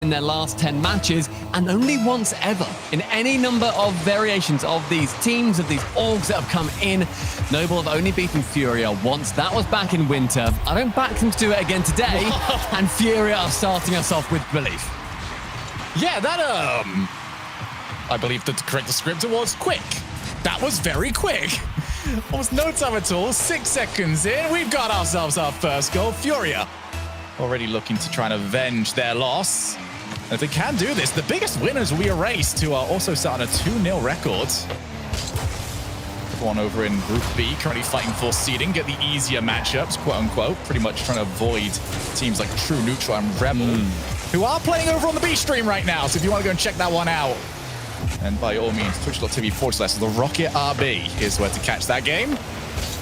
in their last 10 matches, and only once ever in any number of variations of these teams, of these orgs that have come in. Noble have only beaten FURIA once. That was back in winter. I don't back them to do it again today, and FURIA are starting us off with belief. Yeah, that, I believe the correct descriptor was quick. That was very quick. Almost no time at all. 6 seconds in, we've got ourselves our first goal. FURIA already looking to try and avenge their loss. And if they can do this, the biggest winners will be erased, who are also starting a 2-0 record. Everyone over in Group B currently fighting for seeding, get the easier matchups, quote unquote, pretty much trying to avoid teams like True, Neutral, and Rebel, who are playing over on the B stream right now. So if you want to go and check that one out, and by all means, twitch.tv/the Rocket RB is where to catch that game.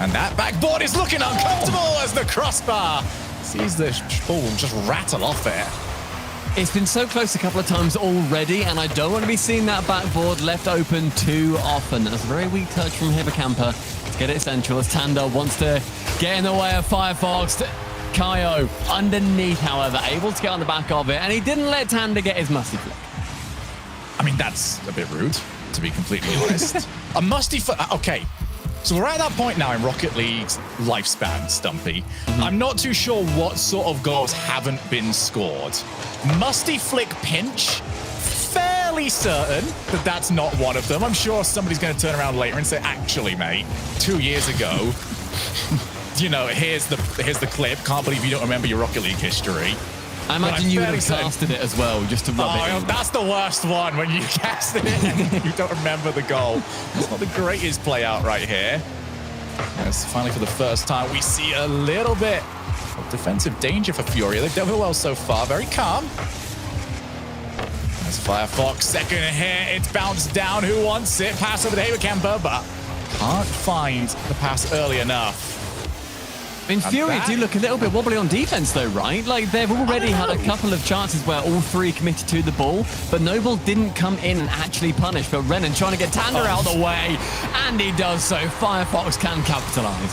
And that backboard is looking uncomfortable as the crossbar sees the ball just rattle off it. It's been so close a couple of times already, and I don't want to be seeing that backboard left open too often. That's a very weak touch from Hippocampus to get it central as Tanda wants to get in the way of Firefox. Kaio underneath, however, able to get on the back of it, and he didn't let Tanda get his musty flick. I mean, that's a bit rude, to be completely honest. A musty foot. Okay, so we're at that point now in Rocket League's lifespan, Stumpy. I'm not too sure what sort of goals haven't been scored. Musty flick pinch, fairly certain that that's not one of them. I'm sure somebody's going to turn around later and say, actually, mate, 2 years ago, you know, here's the clip. Can't believe you don't remember your Rocket League history. I imagine you would have casted it as well, just to rub it in. That's the worst one, when you casted it and you don't remember the goal. It's not the greatest play out right here. As finally, for the first time, we see a little bit of defensive danger for FURIA. They've done well so far, very calm. As Firefox, second hit, it's bounced down. Who wants it? Pass over to Hippocampus, but can't find the pass early enough. I mean, FURIA do look a little bit wobbly on defense, though, right? Like, they've already had a couple of chances where all three committed to the ball, but Noble didn't come in and actually punish. But Renan trying to get Tanda out of the way, and he does so. Firefox can capitalize.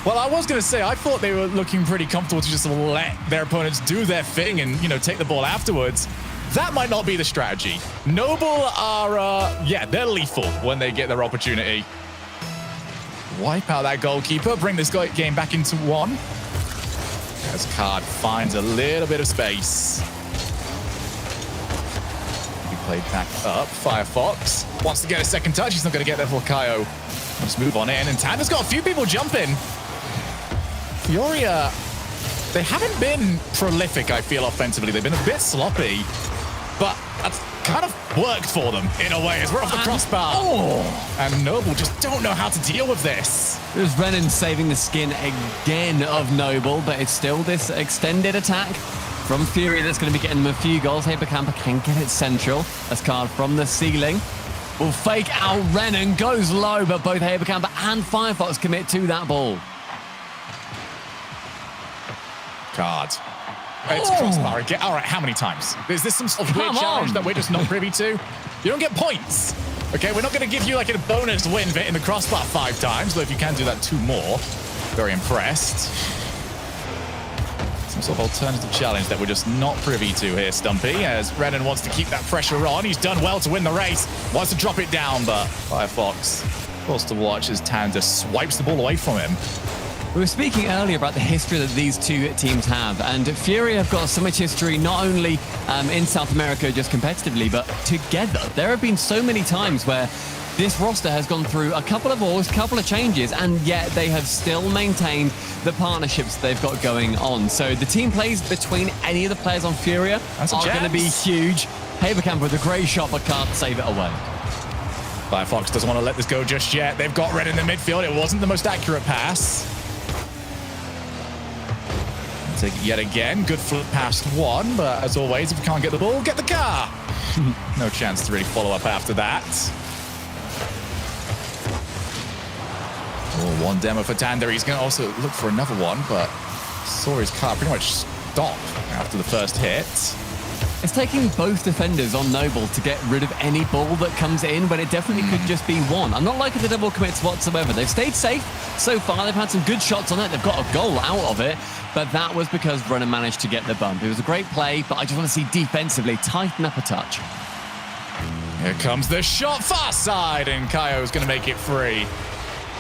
Well, I was going to say, I thought they were looking pretty comfortable to just let their opponents do their thing and, you know, take the ball afterwards. That might not be the strategy. Noble are, yeah, they're lethal when they get their opportunity. Wipe out that goalkeeper, bring this game back into one. As Card finds a little bit of space. He played back up. Firefox wants to get a second touch. He's not going to get there for Kaio. Let's move on in. And Tanda's got a few people jumping. FURIA, they haven't been prolific, I feel, offensively. They've been a bit sloppy. But that's kind of worked for them in a way as we're off the crossbar. And Noble just don't know how to deal with this. There's Renan saving the skin again of Noble, but it's still this extended attack from FURIA that's going to be getting them a few goals. Hippocampus can get it central. As Card from the ceiling will fake out Renan, goes low, but both Hippocampus and Firefox commit to that ball. Card. It's crossbar again. All right, how many times? Is this some sort of weird challenge that we're just not privy to? You don't get points. Okay, we're not going to give you like a bonus win for hitting the crossbar 5 times, but if you can do that 2 more, very impressed. Some sort of alternative challenge that we're just not privy to here, Stumpy, as Renan wants to keep that pressure on. He's done well to win the race, wants to drop it down, but Firefox forced to watch as Tanda swipes the ball away from him. We were speaking earlier about the history that these two teams have, and FURIA have got so much history, not only in South America just competitively, but together. There have been so many times where this roster has gone through a couple of wars, a couple of changes, and yet they have still maintained the partnerships they've got going on. So the team plays between any of the players on FURIA are going to be huge. Hippocampus with a great shot, but can't save it away. Firefox doesn't want to let this go just yet. They've got Red in the midfield. It wasn't the most accurate pass. Take it yet again. Good flip past one, but as always, if you can't get the ball, get the car. No chance to really follow up after that. Oh, one demo for Tanda. He's going to also look for another one, but saw his car pretty much stop after the first hit. It's taking both defenders on Noble to get rid of any ball that comes in, but it definitely could just be one. I'm not liking the double commits whatsoever. They've stayed safe so far. They've had some good shots on it. They've got a goal out of it. but that was because Brennan managed to get the bump. It was a great play, but I just want to see defensively tighten up a touch. Here comes the shot, far side, and Kaio's going to make it free.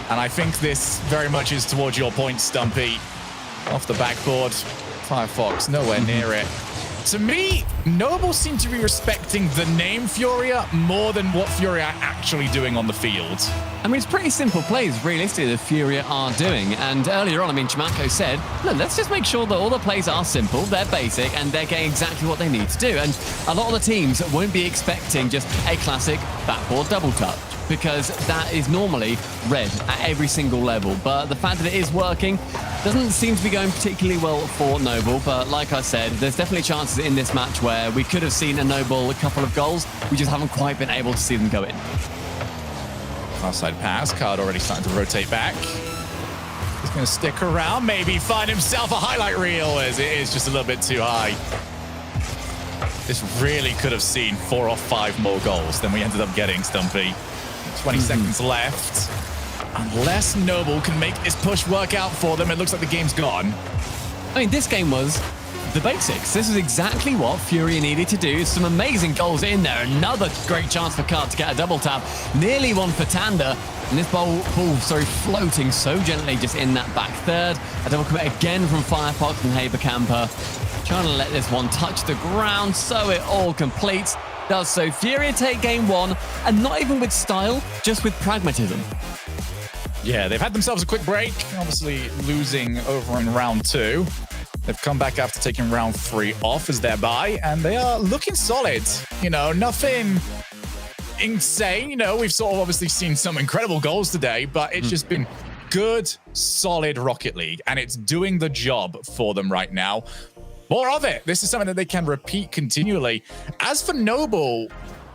And I think this very much is towards your point, Stumpy. Off the backboard, Firefox nowhere near it. To me, Noble seem to be respecting the name Furia more than what Furia are actually doing on the field. I mean, it's pretty simple plays, realistically, that Furia are doing. And earlier on, I mean, Chimako said, look, let's just make sure that all the plays are simple, they're basic, and they're getting exactly what they need to do. And a lot of the teams won't be expecting just a classic backboard double touch, because that is normally read at every single level. But the fact that it is working doesn't seem to be going particularly well for Noble. But like I said, there's definitely chances in this match where we could have seen a Noble a couple of goals. We just haven't quite been able to see them go in. Offside pass, Card already starting to rotate back. He's going to stick around, maybe find himself a highlight reel, as it is just a little bit too high. This really could have seen 4 or 5 more goals than we ended up getting, Stumpy. 20 seconds left. Unless Noble can make this push work out for them, it looks like the game's gone. I mean, this game was the basics. This is exactly what Furia needed to do. Some amazing goals in there. Another great chance for Card to get a double tap. Nearly one for Tanda. And this ball, floating so gently just in that back third. A double commit again from Firefox and Haberkamper. Trying to let this one touch the ground so it all completes. Does so. Furia take game 1, and not even with style, just with pragmatism. Yeah, they've had themselves a quick break, obviously losing over in round 2. They've come back after taking round 3 off as their bye, and they are looking solid. You know, nothing insane. You know, we've sort of obviously seen some incredible goals today, but it's just been good, solid Rocket League, and it's doing the job for them right now. More of it. This is something that they can repeat continually. As for Noble,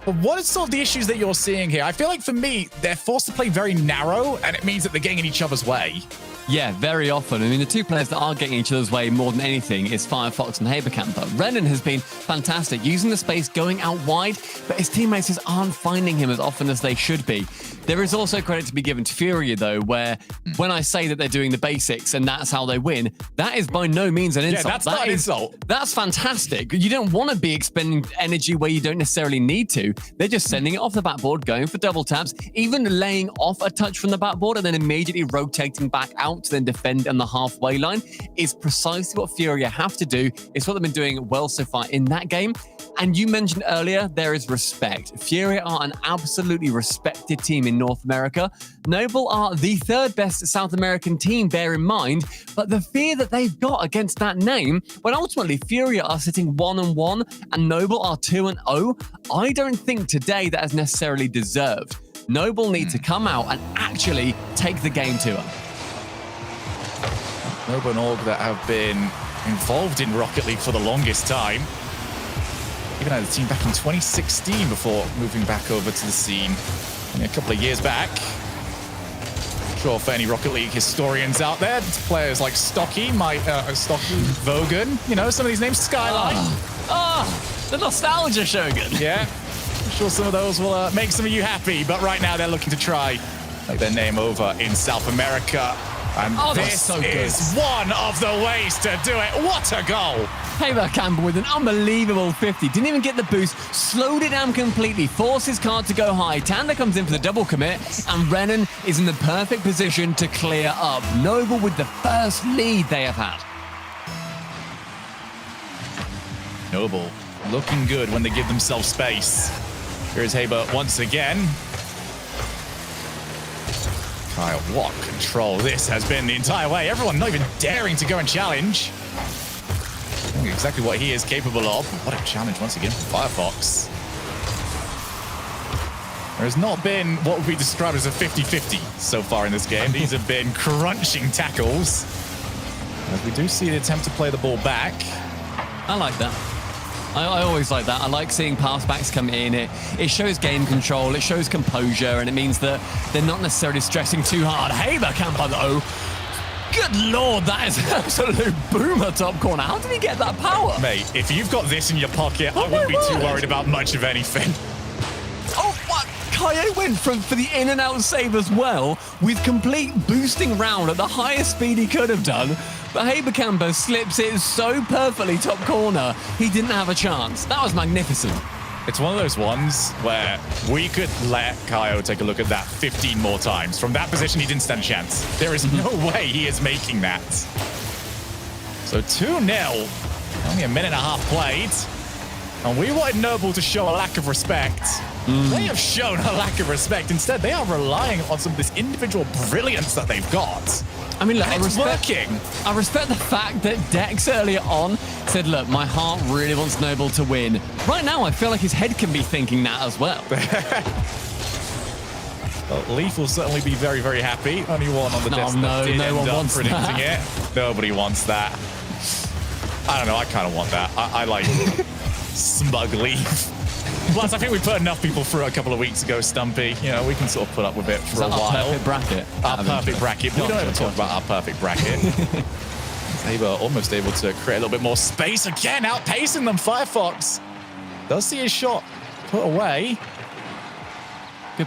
what are sort of the issues that you're seeing here? I feel like for me, they're forced to play very narrow, and it means that they're getting in each other's way. Yeah, very often. I mean, the two players that are getting each other's way more than anything is Firefox and Haberkamper. Renan has been fantastic, using the space, going out wide, but his teammates just aren't finding him as often as they should be. There is also credit to be given to Furia, though, where when I say that they're doing the basics and that's how they win, that is by no means an insult. Yeah, that's not an insult. That's fantastic. You don't want to be expending energy where you don't necessarily need to. They're just sending it off the backboard, going for double taps, even laying off a touch from the backboard and then immediately rotating back out to then defend on the halfway line is precisely what Furia have to do. It's what they've been doing well so far in that game. And you mentioned earlier, there is respect. Furia are an absolutely respected team in North America. Noble are the 3rd best South American team, bear in mind, but the fear that they've got against that name, when ultimately Furia are sitting 1-1 and Noble are 2-0, I don't think today that is necessarily deserved. Noble need to come out and actually take the game to them. Noble and Org that have been involved in Rocket League for the longest time. Even had a team back in 2016 before moving back over to the scene only a couple of years back. I'm sure for any Rocket League historians out there, players like Stocky, Vogan, you know, some of these names, Skyline. The nostalgia Shogun. Yeah, I'm sure some of those will make some of you happy, but right now they're looking to try make their name over in South America. And this is one of the ways to do it. What a goal! Haberkamper with an unbelievable 50. Didn't even get the boost. Slowed it down completely. Forced his card to go high. Tanda comes in for the double commit. And Renan is in the perfect position to clear up. Noble with the first lead they have had. Noble looking good when they give themselves space. Here's Haber once again. Kyle, what control this has been the entire way. Everyone not even daring to go and challenge. I think exactly what he is capable of. What a challenge once again for Firefox. There has not been what would be described as a 50-50 so far in this game. These have been crunching tackles. As we do see the attempt to play the ball back. I like that. I always like that. I like seeing pass backs come in. It shows game control, it shows composure, and it means that they're not necessarily stressing too hard. Haberkamper, though, good lord, that is an absolute boomer top corner. How did he get that power? Mate, if you've got this in your pocket, I wouldn't be too worried about much of anything. Oh, what? Kaio went for the in-and-out save as well, with complete boosting round at the highest speed he could have done. but Haberkamper slips it so perfectly top corner, he didn't have a chance. That was magnificent. It's one of those ones where we could let Kaio take a look at that 15 more times. From that position, he didn't stand a chance. There is no way he is making that. So 2-0, only a minute and a half played. And we wanted Noble to show a lack of respect. They have shown a lack of respect. Instead, they are relying on some of this individual brilliance that they've got. I mean, look, and it's working. I respect the fact that Dex earlier on said, look, my heart really wants Noble to win. Right now, I feel like his head can be thinking that as well. Well, Leaf will certainly be very, very happy. Only one on the desk that did end up predicting it. Nobody wants that. I don't know. I kind of want that. I like smug Leaf. Plus, I think we put enough people through a couple of weeks ago, Stumpy. You know, we can sort of put up with it for a while. Our perfect bracket. Our perfect bracket. We don't ever talk about our perfect bracket. Saber almost able to create a little bit more space again, outpacing them. Firefox does see his shot put away.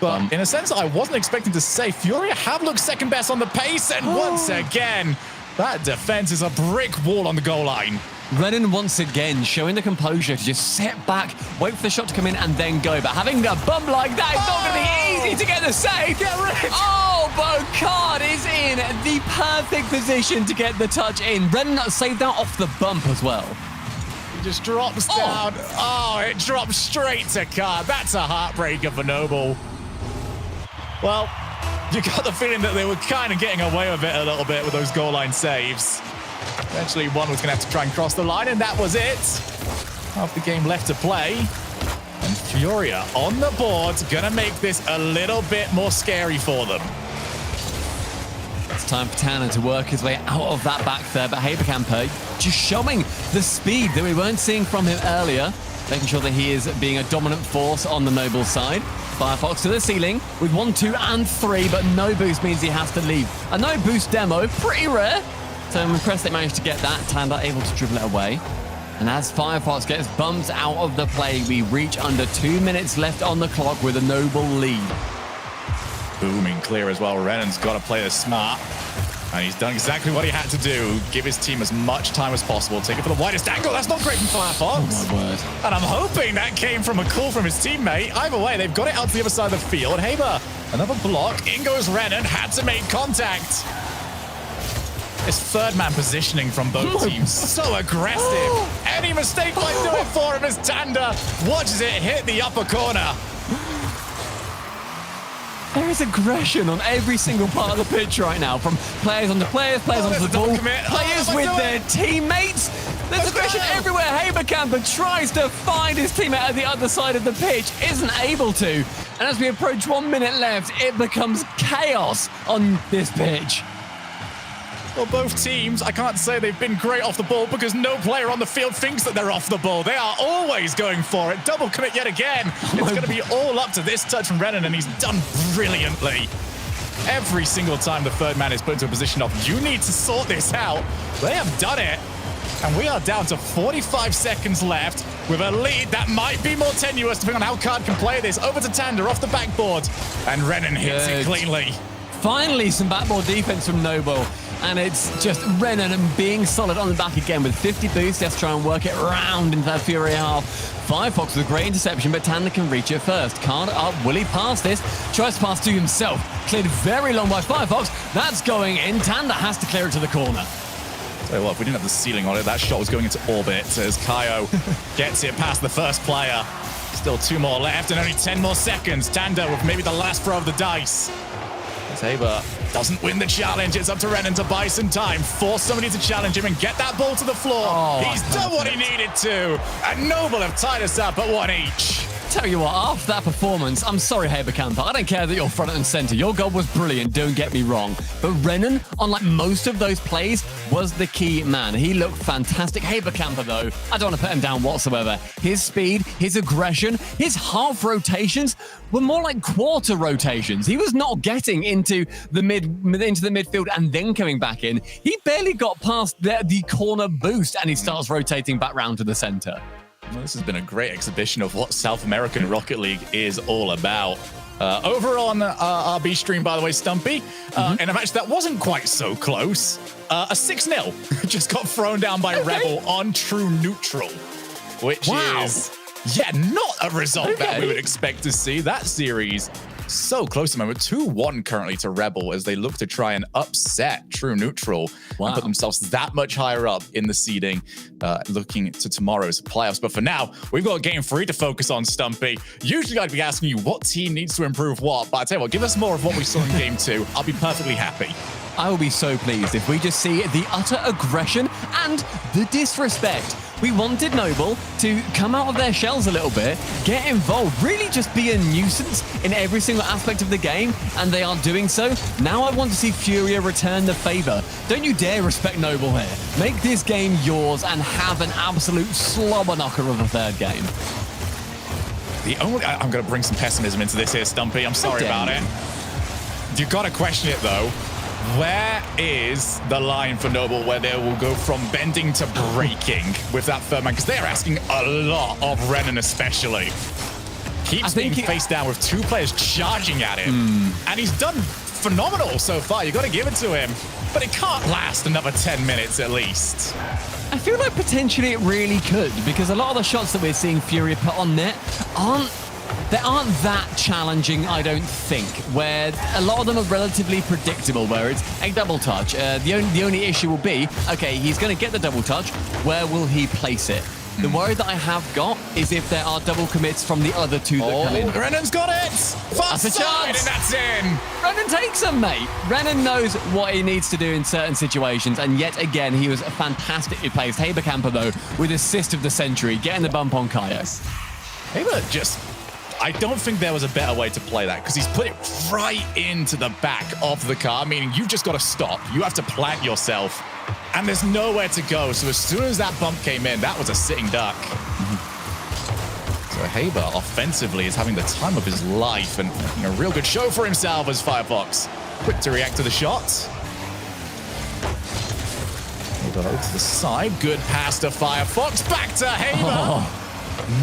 But in a sense, I wasn't expecting to say Furia have looked second best on the pace, and once again, that defense is a brick wall on the goal line. Renan once again showing the composure to just sit back, wait for the shot to come in, and then go. But having a bump like that is not going to be easy to get the save. Get rid. Oh, Bocard is in the perfect position to get the touch in. Renan saved that off the bump as well. He just drops down. Oh, it drops straight to Card. That's a heartbreaker for Noble. Well, you got the feeling that they were kind of getting away with it a little bit with those goal line saves. Eventually, one was going to have to try and cross the line, and that was it. Half the game left to play. And Furia on the board, going to make this a little bit more scary for them. It's time for Tanner to work his way out of that back there, but Haberkamper just showing the speed that we weren't seeing from him earlier, making sure that he is being a dominant force on the Noble side. Firefox to the ceiling with 1, 2, and 3, but no boost means he has to leave. A no boost demo, pretty rare. So I'm impressed they managed to get that. Tanda able to dribble it away. And as Firefox gets bumped out of the play, we reach under 2 minutes left on the clock with a Noble lead. Booming clear as well. Renan's got to play this smart. And he's done exactly what he had to do. Give his team as much time as possible. Take it for the widest angle. That's not great from Firefox. Oh, my word. And I'm hoping that came from a call from his teammate. Either way, they've got it out to the other side of the field. Haber, another block. In goes Renan. Had to make contact. This third man positioning from both teams. So aggressive. Any mistake might do it for him as Tanda watches it hit the upper corner. There is aggression on every single part of the pitch right now, from players onto players, players onto the ball, players with their teammates. There's aggression everywhere. Haberkamper tries to find his teammate at the other side of the pitch, isn't able to. And as we approach 1 minute left, it becomes chaos on this pitch. Well, both teams, I can't say they've been great off the ball because no player on the field thinks that they're off the ball. They are always going for it. Double commit yet again. It's going to be all up to this touch from Renan, and he's done brilliantly. Every single time the third man is put into a position of, you need to sort this out. They have done it. And we are down to 45 seconds left with a lead that might be more tenuous depending on how Card can play this. Over to Tanda off the backboard. And Renan hits it cleanly. Finally, some backboard defense from Noble. And it's just Renan and being solid on the back again with 50 boosts. Let's try and work it around into that Furia half. Firefox with a great interception, but Tanda can reach it first. Card up. Will he pass this? Tries to pass to himself. Cleared very long by Firefox. That's going in. Tanda has to clear it to the corner. Tell you what, if we didn't have the ceiling on it, that shot was going into orbit as Kaio gets it past the first player. Still 2 more left and only 10 more seconds. Tanda with maybe the last throw of the dice. Saber doesn't win the challenge. It's up to Renan to buy some time, force somebody to challenge him and get that ball to the floor. He's done what he needed to. And Noble have tied us up at 1 each. Tell you what, after that performance, I'm sorry, Haberkamper. I don't care that you're front and center. Your goal was brilliant, don't get me wrong. But Renan, on like most of those plays, was the key man. He looked fantastic. Haberkamper, though, I don't want to put him down whatsoever. His speed, his aggression, his half rotations were more like quarter rotations. He was not getting into the midfield and then coming back in. He barely got past the corner boost and he starts rotating back round to the center. Well, this has been a great exhibition of what South American Rocket League is all about. Over on our B stream, by the way, Stumpy, in a match that wasn't quite so close, a 6-0 just got thrown down by Rebel on true neutral, which is, not a result that we would expect to see. That series so close to the moment. 2-1 currently to Rebel as they look to try and upset true neutral and put themselves that much higher up in the seeding, looking to tomorrow's playoffs. But for now, we've got game 3 to focus on, Stumpy. Usually I'd be asking you what team needs to improve what, but I tell you what, give us more of what we saw in game 2. I'll be perfectly happy. I will be so pleased if we just see the utter aggression and the disrespect. We wanted Noble to come out of their shells a little bit, get involved, really just be a nuisance in every single aspect of the game, and they are doing so. Now I want to see Furia return the favor. Don't you dare respect Noble here. Make this game yours and have an absolute slobber knocker of a third game. I'm going to bring some pessimism into this here, Stumpy. I'm sorry about it. You've got to question it, though. Where is the line for Noble where they will go from bending to breaking with that third man? Because they're asking a lot of Renan especially. Keeps being face down with 2 players charging at him. And he's done phenomenal so far. You got to give it to him. But it can't last another 10 minutes at least. I feel like potentially it really could, because a lot of the shots that we're seeing Furia put on net aren't that challenging, I don't think, where a lot of them are relatively predictable, where it's a double touch. The only issue will be, okay, he's going to get the double touch. Where will he place it? The worry that I have got is if there are double commits from the other 2 that come in. Renan's got it! Fast side, and that's in! Renan takes him, mate. Renan knows what he needs to do in certain situations, and yet again, he was fantastically placed. Haberkamper, though, with assist of the century, getting the bump on Kaio. Haber just... I don't think there was a better way to play that, because he's put it right into the back of the car, meaning you've just got to stop. You have to plant yourself, and there's nowhere to go. So as soon as that bump came in, that was a sitting duck. So Haber offensively is having the time of his life, and a real good show for himself as Firefox. Quick to react to the shot. Haber to the side. Good pass to Firefox. Back to Haber.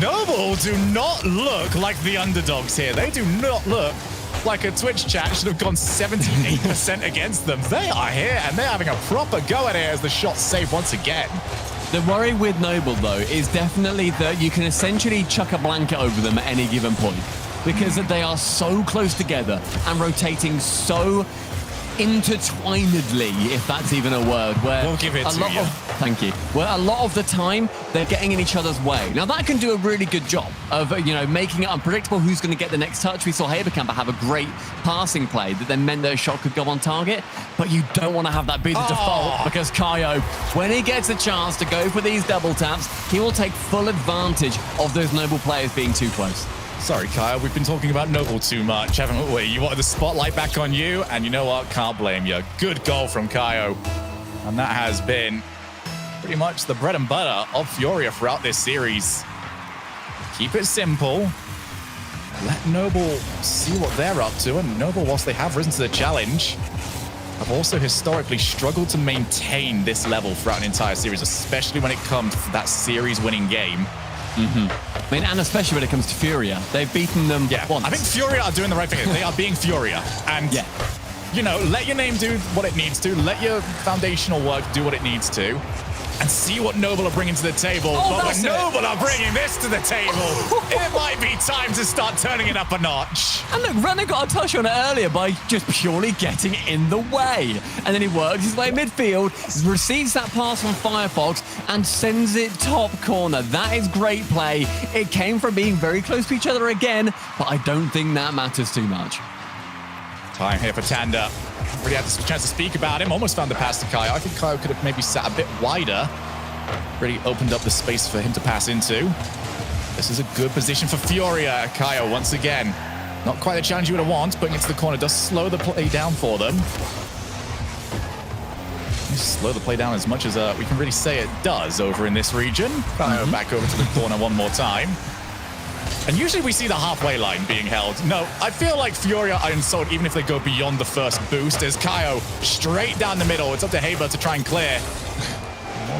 Noble do not look like the underdogs here. They do not look like a Twitch chat should have gone 78% against them. They are here, and they're having a proper go at it as the shot's saved once again. The worry with Noble, though, is definitely that you can essentially chuck a blanket over them at any given point, because they are so close together and rotating so intertwinedly, if that's even a word, where we'll give it to you. Thank you. Where a lot of the time they're getting in each other's way. Now that can do a really good job of making it unpredictable who's going to get the next touch. We saw Haberkamper have a great passing play that then meant that a shot could go on target, but you don't want to have that be the default, because Kaio, when he gets a chance to go for these double taps, he will take full advantage of those Noble players being too close. Sorry, Kyle, we've been talking about Noble too much, haven't we? You wanted the spotlight back on you, and you know what? Can't blame you. Good goal from Kaio. And that has been pretty much the bread and butter of Furia throughout this series. Keep it simple. Let Noble see what they're up to, and Noble, whilst they have risen to the challenge, have also historically struggled to maintain this level throughout an entire series, especially when it comes to that series-winning game. I mean, and especially when it comes to Furia. They've beaten them once. I think Furia are doing the right thing. They are being Furia. And, let your name do what it needs to. Let your foundational work do what it needs to. And see what Noble are bringing to the table. But when Noble are bringing this to the table, it might be time to start turning it up a notch. And look, Renan got a touch on it earlier by just purely getting in the way. And then he works his way midfield, receives that pass from Firefox, and sends it top corner. That is great play. It came from being very close to each other again, but I don't think that matters too much. Time here for Tanda. Really had the chance to speak about him. Almost found the pass to Kaio. I think Kaio could have maybe sat a bit wider. Really opened up the space for him to pass into. This is a good position for Furia. Kaio once again. Not quite the challenge you would have wanted. Putting it to the corner does slow the play down for them. Slow the play down as much as we can really say it does over in this region. Kaio back over to the corner one more time. And usually we see the halfway line being held. No, I feel like Furia are insulted even if they go beyond the first boost. As Kaio straight down the middle. It's up to Haber to try and clear.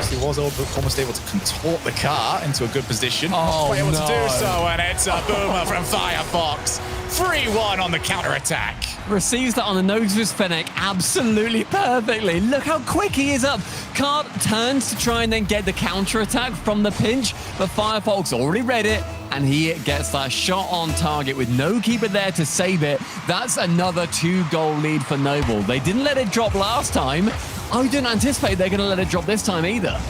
Musty was almost able to contort the car into a good position. Oh, Not able no. to do so, and it's a boomer from Firefox. 3-1 on the counter-attack. Receives that on the nose of his Fennec absolutely perfectly. Look how quick he is up. Card turns to try and then get the counter-attack from the pinch, but Firefox already read it, and he gets that shot on target with no keeper there to save it. That's another 2-goal lead for Noble. They didn't let it drop last time. I didn't anticipate they're going to let it drop this time either.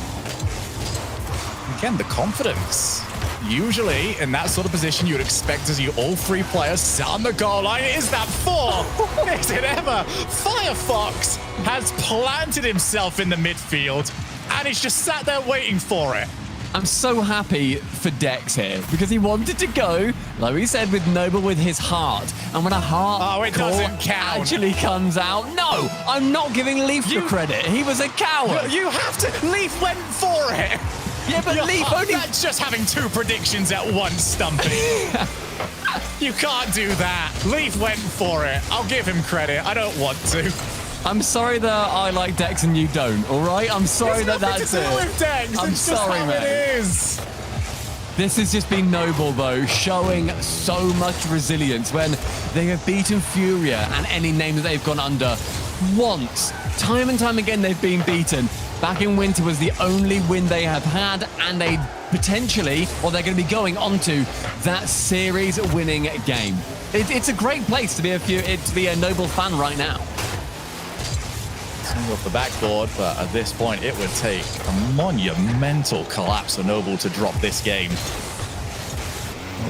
Again, the confidence. Usually, in that sort of position, you would expect to see all 3 players sat on the goal line. Is that 4? Is it ever? Firefox has planted himself in the midfield, and he's just sat there waiting for it. I'm so happy for Dex here because he wanted to go, like we said, with Noble with his heart. And when a heart it call doesn't count. actually comes out, no, I'm not giving Leaf the credit. He was a coward. You have to. Leaf went for it. Yeah, but Leaf only... That's just having 2 predictions at once, Stumpy. You can't do that. Leaf went for it. I'll give him credit. I don't want to. I'm sorry that I like Dex and you don't, all right? I'm sorry There's that that's nothing to do it. with Dex. I'm It's sorry, just how man. it is. This has just been Noble, though, showing so much resilience when they have beaten Furia and any name that they've gone under once. Time and time again, they've been beaten. Back in winter was the only win they have had, and they potentially, or they're going to be going onto that series-winning game. It's a great place to be a Noble fan right now. Off the backboard, but at this point it would take a monumental collapse for Noble to drop this game.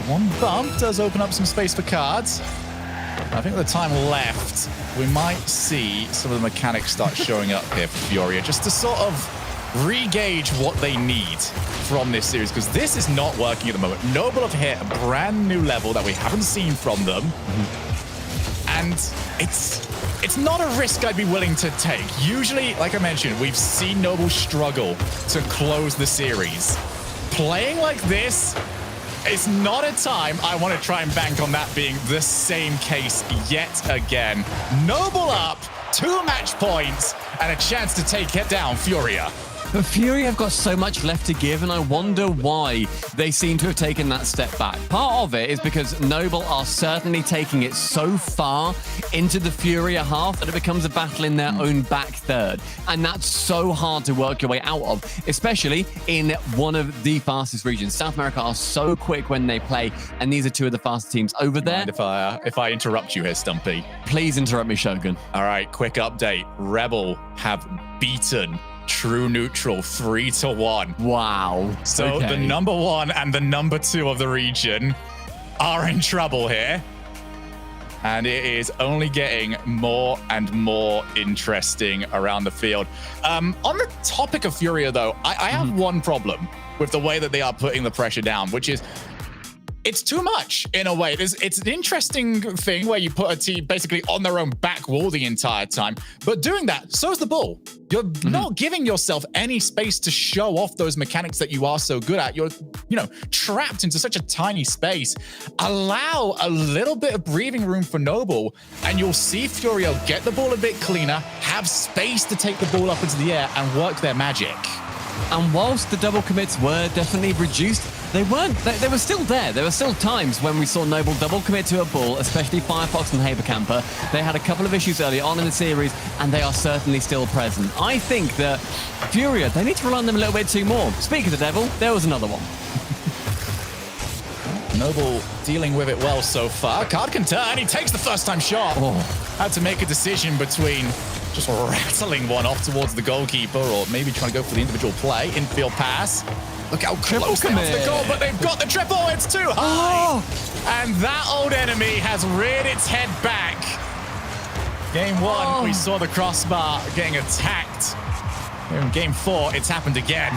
One bump does open up some space for cards. I think with the time left, we might see some of the mechanics start showing up here for Furia, just to sort of re-gauge what they need from this series, because this is not working at the moment. Noble have hit a brand new level that we haven't seen from them. And it's not a risk I'd be willing to take. Usually, like I mentioned, we've seen Noble struggle to close the series. Playing like this is not a time I want to try and bank on that being the same case yet again. Noble up, 2 match points, and a chance to take it down Furia. But Fury have got so much left to give, and I wonder why they seem to have taken that step back. Part of it is because Noble are certainly taking it so far into the Furia half that it becomes a battle in their own back third. And that's so hard to work your way out of, especially in one of the fastest regions. South America are so quick when they play, and these are 2 of the fastest teams over there. Mind if I interrupt you here, Stumpy? Please interrupt me, Shogun. All right, quick update. Rebel have beaten True Neutral 3-1. Wow. So okay. the number 1 and the number 2 of the region are in trouble here. And it is only getting more and more interesting around the field. On the topic of Furia, though, I have one problem with the way that they are putting the pressure down, which is it's too much in a way. It's an interesting thing where you put a team basically on their own back wall the entire time, but doing that, so is the ball. You're not giving yourself any space to show off those mechanics that you are so good at. You're, trapped into such a tiny space. Allow a little bit of breathing room for Noble, and you'll see Furia get the ball a bit cleaner, have space to take the ball up into the air and work their magic. And whilst the double commits were definitely reduced, they were still there. There were still times when we saw Noble double commit to a ball, especially Firefox and Habercamper. They had a couple of issues early on in the series, and they are certainly still present. I think that Furia, they need to rely on them a little bit too more. Speak of the devil, there was another one. Noble dealing with it well so far. Card can turn. He takes the first-time shot. Had to make a decision between just rattling one off towards the goalkeeper or maybe trying to go for the individual play. Infield pass. Look how close they are to the goal, but they've got the triple. It's too high. And that old enemy has reared its head back. Game 1, we saw the crossbar getting attacked. In Game 4, it's happened again.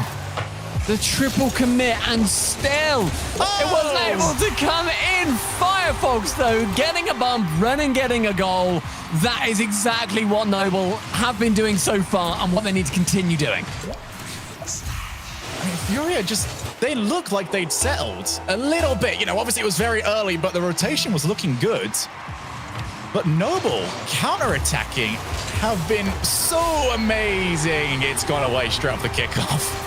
The triple commit, and still it wasn't able to come in. Firefox, though, getting a bump, running, getting a goal. That is exactly what Noble have been doing so far and what they need to continue doing. I mean, Furia they look like they'd settled a little bit. Obviously it was very early, but the rotation was looking good. But Noble counter-attacking have been so amazing. It's gone away straight off the kickoff.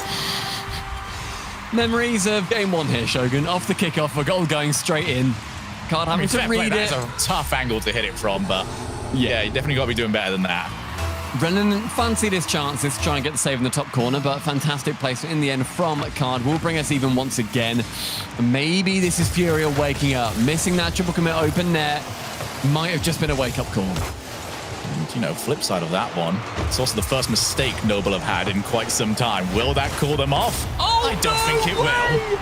Memories of game one here, Shogun. Off the kickoff, a goal going straight in. Can't have to read it. That's a tough angle to hit it from, but yeah, you definitely got to be doing better than that. Brennan fancied his chances to try and get the save in the top corner, but fantastic placement in the end from Card will bring us even once again. Maybe this is Furia waking up. Missing that triple commit open net might have just been a wake-up call. And, you know, flip side of that one, it's also the first mistake Noble have had in quite some time. Will that call them off? Oh, I don't think it will.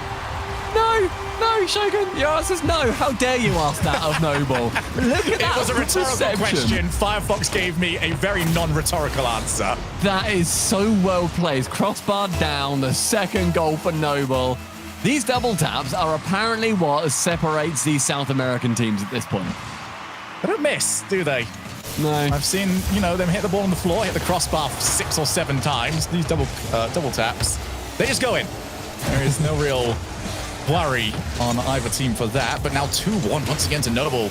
No, Shogun, your answer's no. How dare you ask that of Noble? Look at that. It was a rhetorical question. Firefox gave me a very non-rhetorical answer. That is so well played. Crossbar down, the second goal for Noble. These double taps are apparently what separates these South American teams at this point. They don't miss, do they? No. I've seen, you know, them hit the ball on the floor, hit the crossbar 6 or 7 times. These double taps, they just go in. There is no real worry on either team for that, but now 2-1 once again to Noble.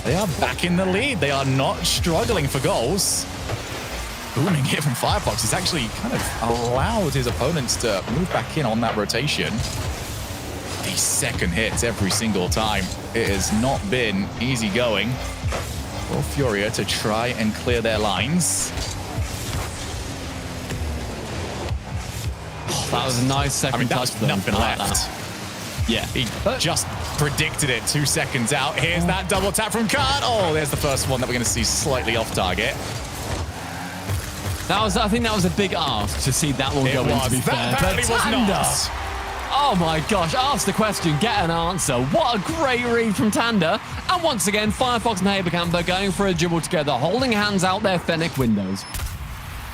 They are back in the lead. They are not struggling for goals. Booming hit from Firefox has actually kind of allowed his opponents to move back in on that rotation. These second hits every single time. It has not been easy going for Furia to try and clear their lines. That was a nice second touch. That was nothing left. Yeah. He just predicted it 2 seconds out. Here's that double tap from Card. Oh, there's the first one that we're going to see slightly off target. I think that was a big ask to see that one go in, to be fair. That apparently was not. Oh my gosh, ask the question, get an answer. What a great read from Tanda. And once again, Firefox and Haberkamper going for a dribble together, holding hands out their Fennec windows.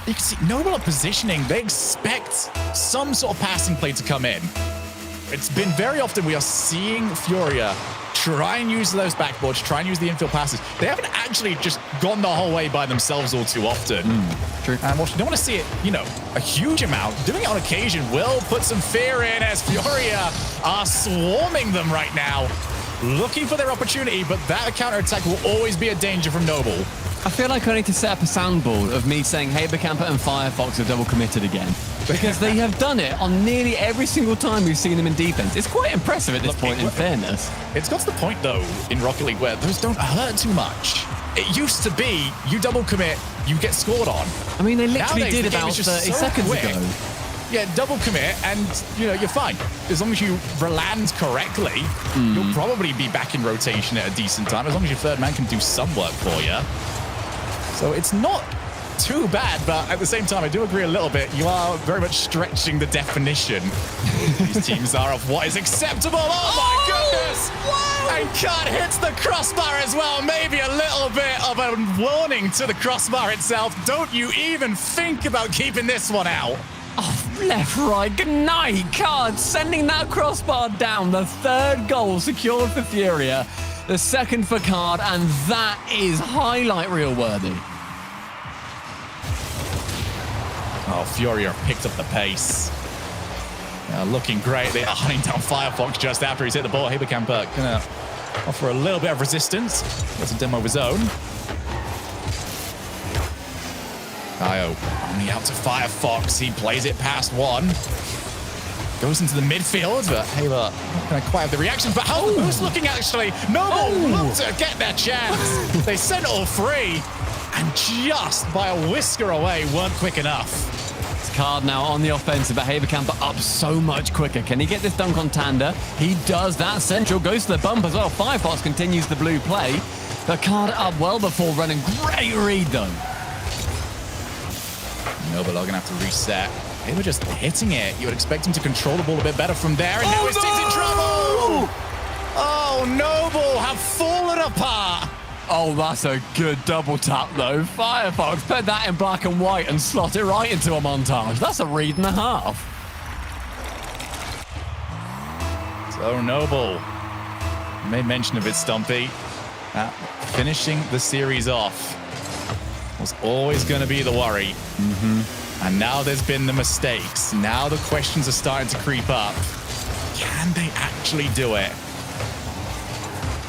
You can see Noble are positioning. They expect some sort of passing play to come in. It's been very often we are seeing Furia try and use those backboards, try and use the infield passes. They haven't actually just gone the whole way by themselves all too often. True. And whilst you don't want to see it, you know, a huge amount, doing it on occasion will put some fear in as Furia are swarming them right now, looking for their opportunity, but that counter-attack will always be a danger from Noble. I feel like I need to set up a soundboard of me saying Haberkamper and Firefox are double committed again. Because they have done it on nearly every single time we've seen them in defense. It's quite impressive at this point, in fairness. It's got to the point, though, in Rocket League where those don't hurt too much. It used to be, you double commit, you get scored on. I mean, they literally Nowadays, did about 30 seconds ago. Yeah, double commit, and you know, you're fine. As long as you land correctly, you'll probably be back in rotation at a decent time, as long as your third man can do some work for you. So it's not too bad, but at the same time, I do agree a little bit. You are very much stretching the definition these teams are of what is acceptable. Oh my goodness! Wow. And Cut hits the crossbar as well. Maybe a little bit of a warning to the crossbar itself. Don't you even think about keeping this one out. Oh, left, right, good night, Card. Sending that crossbar down. The third goal secured for Furia. The second for Card, and that is highlight reel worthy. Oh, Furia picked up the pace. Looking great. They are hunting down Firefox just after he's hit the ball. Haberkamper gonna offer a little bit of resistance. That's a demo of his own. Io only out to Firefox. He plays it past one. Goes into the midfield, but Haber not going to quite have the reactions. But how's the boost looking, actually? Noble look to get their chance. They sent all three, and just by a whisker away, weren't quick enough. It's Card now on the offensive, but Haberkamper up so much quicker. Can he get this dunk on Tanda? He does. That central goes to the bump as well. Firefox continues the blue play. The Card up well before running. Great read, though. Noble are going to have to reset. They were just hitting it. You would expect him to control the ball a bit better from there, and now his team's in trouble! Oh, Noble have fallen apart! Oh, that's a good double tap, though. Firefox, put that in black and white and slot it right into a montage. That's a read and a half. So Noble made mention of it, Stumpy. Finishing the series off was always going to be the worry. And now there's been the mistakes. Now the questions are starting to creep up. Can they actually do it?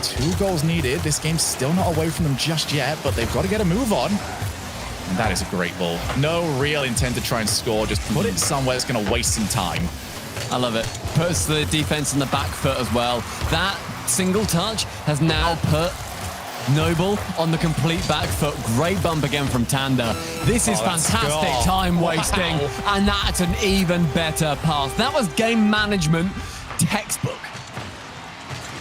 2 goals needed. This game's still not away from them just yet, but they've got to get a move on. And that is a great ball. No real intent to try and score. Just put it somewhere that's going to waste some time. I love it. Puts the defense on the back foot as well. That single touch has now put Noble on the complete back foot. Great bump again from Tanda. This is fantastic time wasting, and that's an even better pass. That was game management textbook.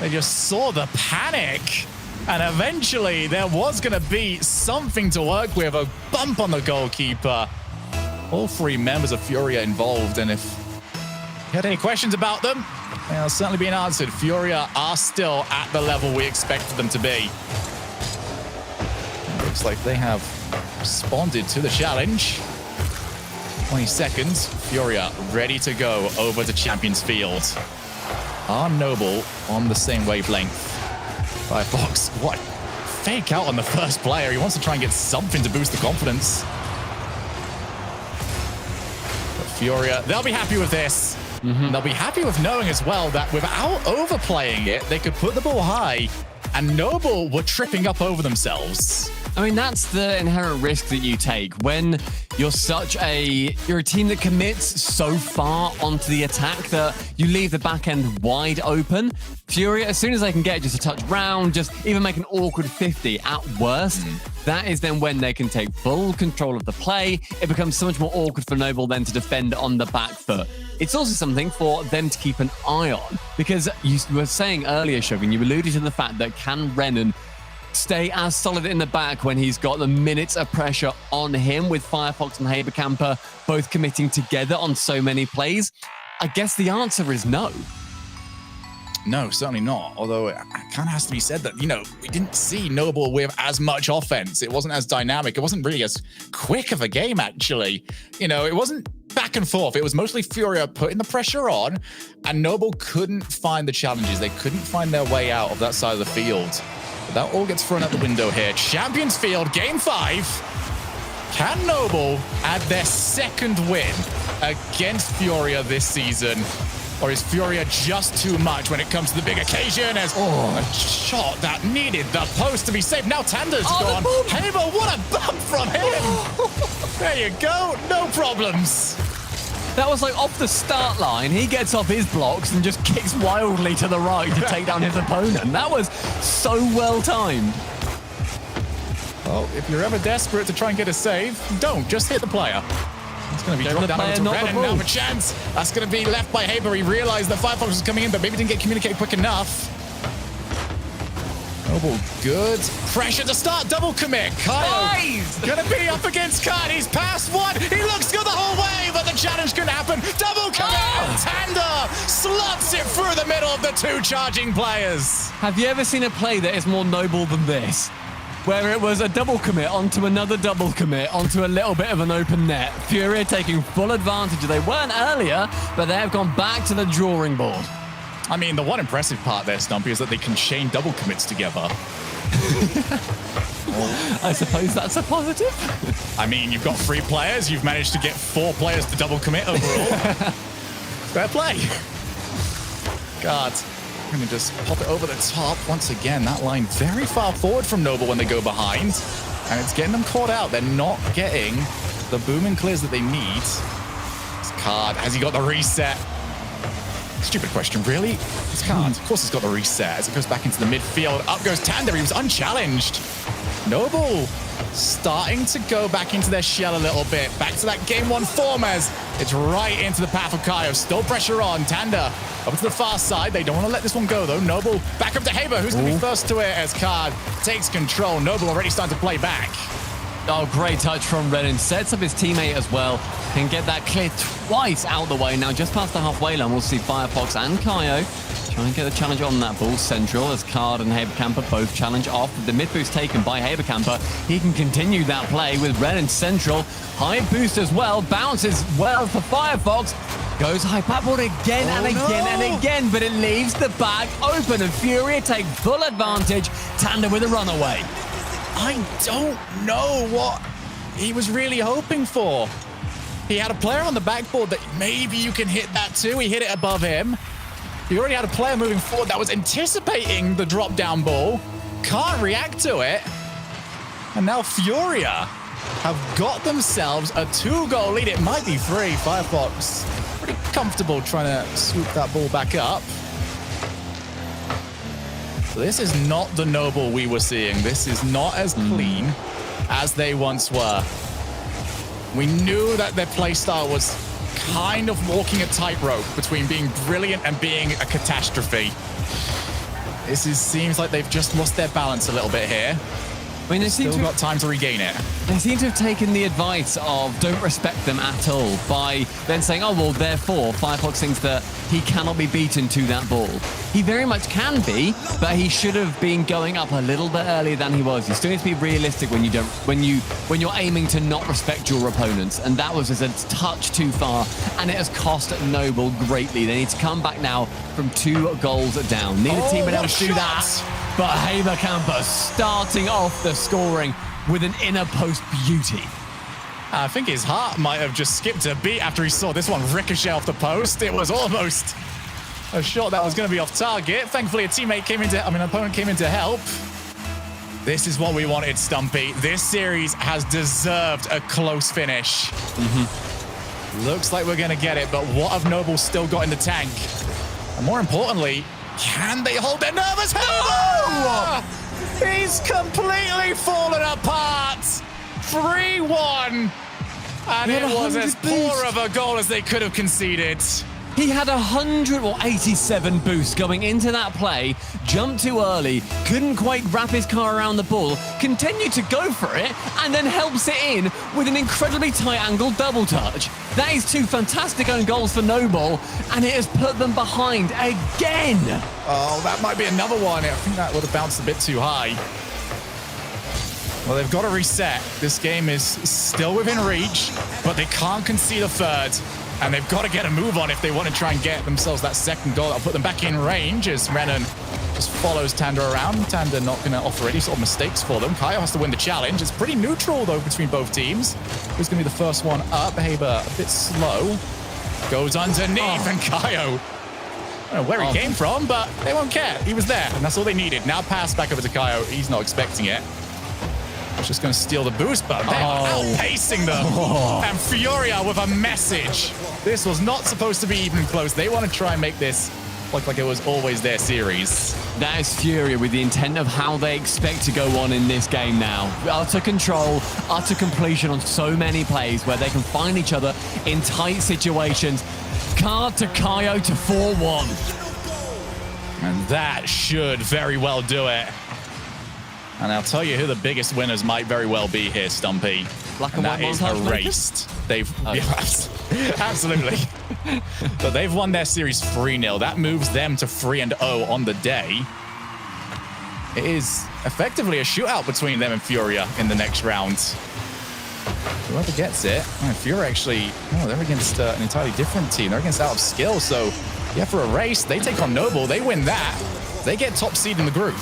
They just saw the panic, and eventually there was going to be something to work with. A bump on the goalkeeper. All 3 members of FURIA involved, and if you had any questions about them, they'll certainly be answered. FURIA are still at the level we expected them to be. Looks like they have responded to the challenge. 20 seconds. FURIA ready to go over to Champions Field. Are Noble on the same wavelength? Firefox, what? Fake out on the first player. He wants to try and get something to boost the confidence. But FURIA, they'll be happy with this. They'll be happy with knowing as well that without overplaying it, they could put the ball high, and Noble were tripping up over themselves. I mean, that's the inherent risk that you take when you're a team that commits so far onto the attack that you leave the back end wide open. FURIA, as soon as they can get just a touch round, just even make an awkward 50 at worst, that is then when they can take full control of the play. It becomes so much more awkward for Noble then to defend on the back foot. It's also something for them to keep an eye on, because you were saying earlier, Shogun, you alluded to the fact that can Renan stay as solid in the back when he's got the minutes of pressure on him, with Firefox and Haberkamper both committing together on so many plays? I guess the answer is no. No, certainly not. Although it kind of has to be said that, you know, we didn't see Noble with as much offense. It wasn't as dynamic. It wasn't really as quick of a game, actually. You know, it wasn't back and forth. It was mostly FURIA putting the pressure on, and Noble couldn't find the challenges. They couldn't find their way out of that side of the field. But that all gets thrown out the window here. Champions Field, Game 5. Can Noble add their 2nd win against FURIA this season? Or is FURIA just too much when it comes to the big occasion? As a shot that needed the post to be saved. Now Tanda's gone. Haber, what a bump from him. There you go. No problems. That was like off the start line. He gets off his blocks and just kicks wildly to the right to take down his opponent. That was so well timed. Well, if you're ever desperate to try and get a save, don't. Just hit the player. It's going to be dropped down over to Renan. Now a chance. That's going to be left by Haber. He realized that Firefox was coming in, but maybe didn't get communicated quick enough. Noble, good. Pressure to start. Double commit. Kyle going to be up against Khan. He's past one. He looks good the whole way, but the challenge couldn't happen. Double commit. Tanda slots it through the middle of the 2 charging players. Have you ever seen a play that is more noble than this? Where it was a double commit onto another double commit onto a little bit of an open net. FURIA taking full advantage. They weren't earlier, but they have gone back to the drawing board. I mean, the one impressive part there, Stumpy, is that they can chain double commits together. I suppose that's a positive. I mean, you've got 3 players. You've managed to get 4 players to double commit overall. Fair play. God. I'm going to just pop it over the top once again. That line very far forward from Noble when they go behind. And it's getting them caught out. They're not getting the boom and clears that they need. This Card, has he got the reset? Stupid question, really? This Card, of course he's got the reset as it goes back into the midfield. Up goes Tanda, he was unchallenged. Noble starting to go back into their shell a little bit. Back to that game 1 form as it's right into the path of Kaio. Still pressure on. Tanda over to the far side. They don't want to let this one go, though. Noble back up to Haber, who's going to be first to it as Card takes control. Noble already starting to play back. Oh, great touch from Renan. Sets up his teammate as well. Can get that clear twice out the way. Now, just past the halfway line, we'll see Firefox and Kaio try and get the challenge on that ball central as Card and Haberkamper both challenge off. The mid boost taken by Haberkamper. He can continue that play with Renan central. High boost as well. Bounces well for Firefox. Goes high backboard again and again and again, but it leaves the back open and FURIA take full advantage. Tanda with a runaway. I don't know what he was really hoping for. He had a player on the backboard that maybe you can hit that too. He hit it above him. He already had a player moving forward that was anticipating the drop-down ball, can't react to it. And now FURIA have got themselves a 2-goal lead. It might be 3. Firefox pretty comfortable trying to swoop that ball back up. So this is not the Noble we were seeing. This is not as clean as they once were. We knew that their playstyle was kind of walking a tightrope between being brilliant and being a catastrophe. Seems like they've just lost their balance a little bit here. I mean, they Still got time to regain it. They seem to have taken the advice of don't respect them at all by then saying, oh, well, therefore, Firefox thinks that he cannot be beaten to that ball. He very much can be, but he should have been going up a little bit earlier than he was. You still need to be realistic when you're aiming to not respect your opponents, and that was just a touch too far, and it has cost Noble greatly. They need to come back now from 2 goals down. Neither team been able to do that. But Haber Campus starting off the scoring with an inner post beauty. I think his heart might have just skipped a beat after he saw this one ricochet off the post. It was almost a shot that was going to be off target. Thankfully, an opponent came in to help. This is what we wanted, Stumpy. This series has deserved a close finish. Looks like we're going to get it, but what have Noble still got in the tank? And more importantly, can they hold their nervous? Oh! He's completely fallen apart. 3-1. And it was as poor of a goal as they could have conceded. He had 187 boosts going into that play, jumped too early, couldn't quite wrap his car around the ball, continued to go for it, and then helps it in with an incredibly tight angle double touch. That is 2 fantastic own goals for Noble, and it has put them behind again. Oh, that might be another one. I think that would have bounced a bit too high. Well, they've got to reset. This game is still within reach, but they can't concede a 3rd. And they've got to get a move on if they want to try and get themselves that 2nd goal. That'll put them back in range as Renan just follows Tanda around. Tanda not going to offer any sort of mistakes for them. Kaio has to win the challenge. It's pretty neutral, though, between both teams. Who's going to be the first one up? Haber a bit slow. Goes underneath, and Kaio, I don't know where he came from, but they won't care. He was there, and that's all they needed. Now pass back over to Kaio. He's not expecting it. He's just going to steal the boost, but they're outpacing them. And FURIA with a message. This was not supposed to be even close. They want to try and make this look like it was always their series. That is FURIA with the intent of how they expect to go on in this game now. Utter control, utter completion on so many plays where they can find each other in tight situations. Card to Kaio to 4-1. And that should very well do it. And I'll tell you who the biggest winners might very well be here, Stumpy. Black and that is erased. They've absolutely. But they've won their series 3-0. That moves them to 3-0 on the day. It is effectively a shootout between them and FURIA in the next round. Whoever gets it. FURIA actually, they're against an entirely different team. They're against Out of Skill. So yeah, for a race, they take on Noble. They win that. They get top seed in the group.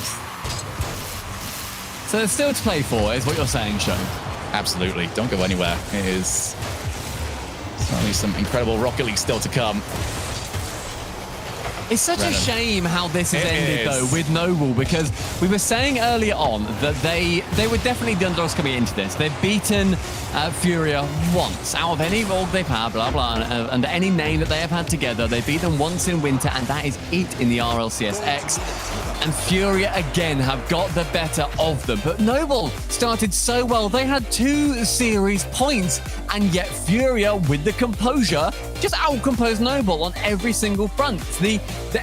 So there's still to play for, is what you're saying, Sean. Absolutely. Don't go anywhere. It is certainly some incredible Rocket League still to come. It's such a shame how this has ended, though, with Noble, because we were saying earlier on that they were definitely the underdogs coming into this. They've beaten FURIA once out of any role they've had, blah, blah, under any name that they have had together. They beat them once in winter, and that is it in the RLCS X. And FURIA again have got the better of them. But Noble started so well. They had 2 series points, and yet FURIA, with the composure, just outcomposed Noble on every single front. The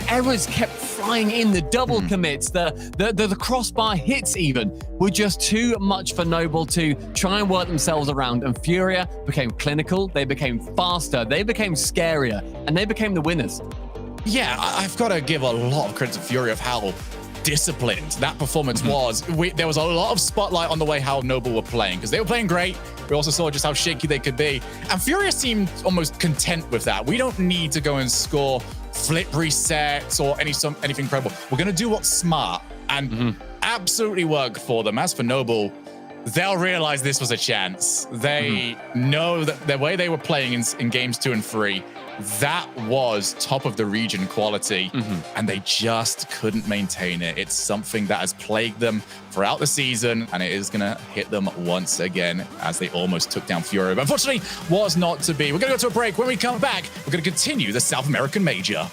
errors kept flying in, the double commits, the crossbar hits even were just too much for Noble to try and work themselves around. And FURIA became clinical, they became faster, they became scarier, and they became the winners. Yeah, I've got to give a lot of credit to FURIA of how disciplined that performance was. There was a lot of spotlight on the way how Noble were playing, because they were playing great. We also saw just how shaky they could be. And FURIA seemed almost content with that. We don't need to go and score flip resets or anything incredible. We're going to do what's smart and absolutely work for them. As for Noble, they'll realize this was a chance. They know that the way they were playing in games 2 and 3 that was top of the region quality, and they just couldn't maintain it. It's something that has plagued them throughout the season, and it is going to hit them once again as they almost took down FURIA. But unfortunately, was not to be. We're going to go to a break. When we come back, we're going to continue the South American Major.